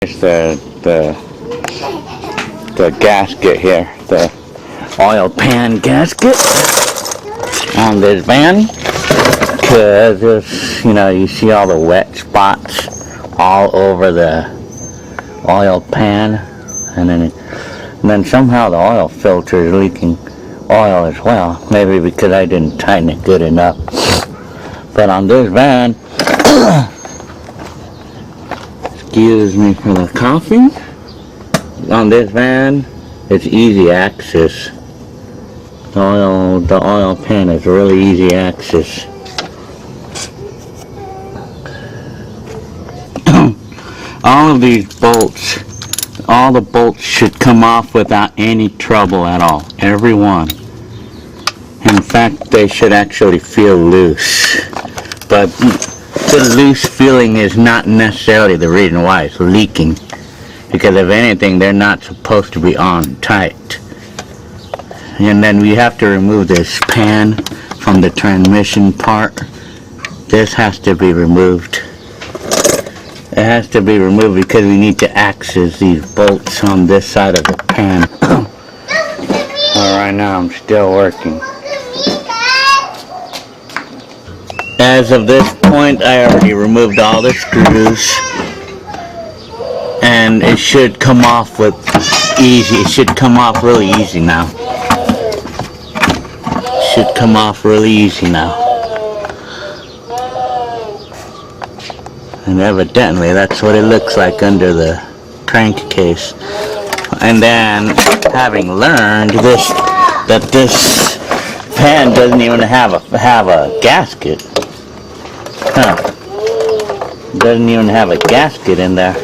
Here's the gasket here, the oil pan gasket on this van, because it's, you see all the wet spots all over the oil pan, and then somehow the oil filter is leaking oil as well, maybe because I didn't tighten it good enough. But on this van, excuse me for the coughing, on this van it's easy access. The oil pan is really easy access. All of these bolts, all the bolts should come off without any trouble at all, every one. In fact, they should actually feel loose, but the loose feeling is not necessarily the reason why it's leaking, because if anything, they're not supposed to be on tight. And then we have to remove this pan from the transmission part. This has to be removed. It has to be removed because we need to access these bolts on this side of the pan. Right now I'm still working. As of this point, I already removed all the screws, and it should come off with easy. It should come off really easy now. Should come off really easy now. And evidently that's what it looks like under the crankcase. And then, having learned that this pan doesn't even have a gasket. Doesn't even have a gasket in there.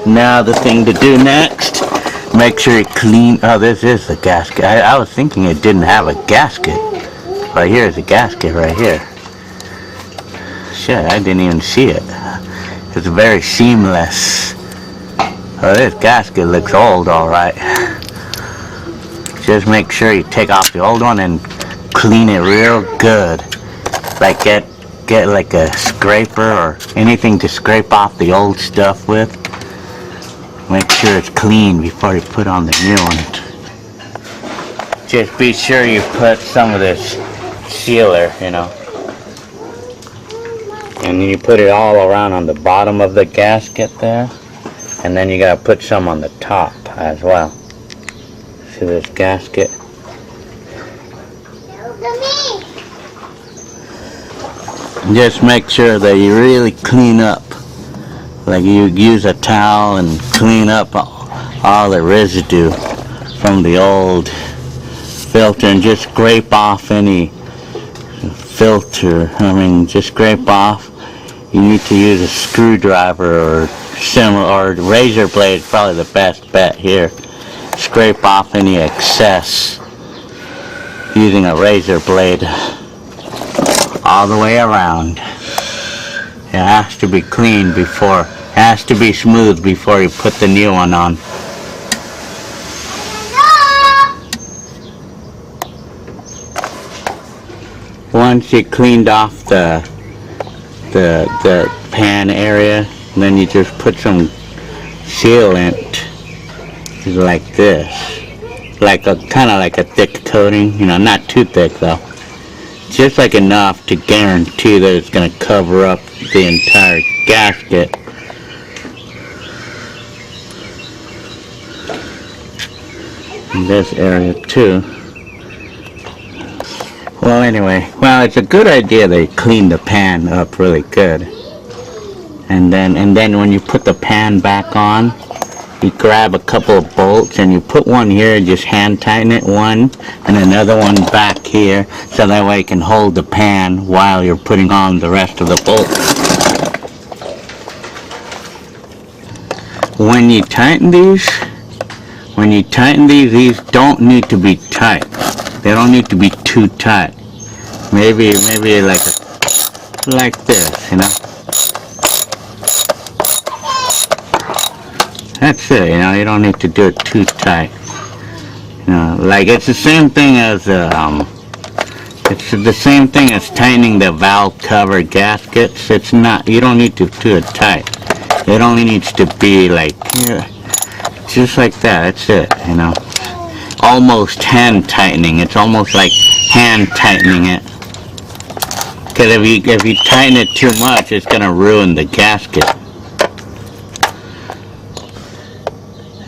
Now the thing to do next, make sure you clean. Oh, this is the gasket. I was thinking it didn't have a gasket. Right here is a gasket right here. Shit, I didn't even see it. It's very seamless. Oh, this gasket looks old, alright. Just make sure you take off the old one and clean it real good. Like get like a scraper or anything to scrape off the old stuff with. Make sure it's clean before you put on the new one. Just be sure you put some of this sealer, and you put it all around on the bottom of the gasket there, and then you gotta put some on the top as well. See this gasket? Just make sure that you really clean up, like you use a towel and clean up all the residue from the old filter, and just scrape off any filter. Just scrape off. You need to use a screwdriver or similar, or razor blade is probably the best bet here. Scrape off any excess using a razor blade all the way around. It has to be clean before, it has to be smooth before you put the new one on. Once you cleaned off the pan area, then you just put some sealant like this, kind of like a thick coating, not too thick though, just like enough to guarantee that it's going to cover up the entire gasket. In this area too. Well, anyway, it's a good idea they clean the pan up really good. And then when you put the pan back on, you grab a couple of bolts and you put one here, just hand tighten it, one, and another one back here, so that way you can hold the pan while you're putting on the rest of the bolts. When you tighten these, these don't need to be tight. They don't need to be too tight. Maybe like this, That's it, you don't need to do it too tight. Like it's the same thing as tightening the valve cover gaskets. It's not, you don't need to do it tight. It only needs to be like, just like that. That's it, you know. Almost hand tightening. It's almost like hand tightening it. Because if you tighten it too much, it's gonna ruin the gasket.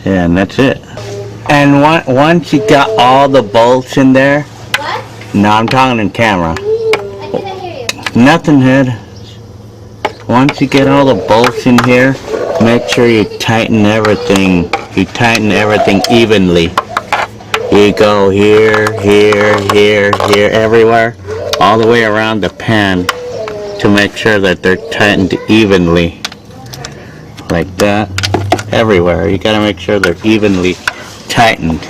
Yeah, and that's it. And once you got all the bolts in there. What? No, I'm talking in camera. I couldn't hear you. Nothing, Head. Once you get all the bolts in here, make sure you tighten everything. You tighten everything evenly. You go here, here, here, here, everywhere, all the way around the pan to make sure that they're tightened evenly. Like that. Everywhere. You gotta make sure they're evenly tightened.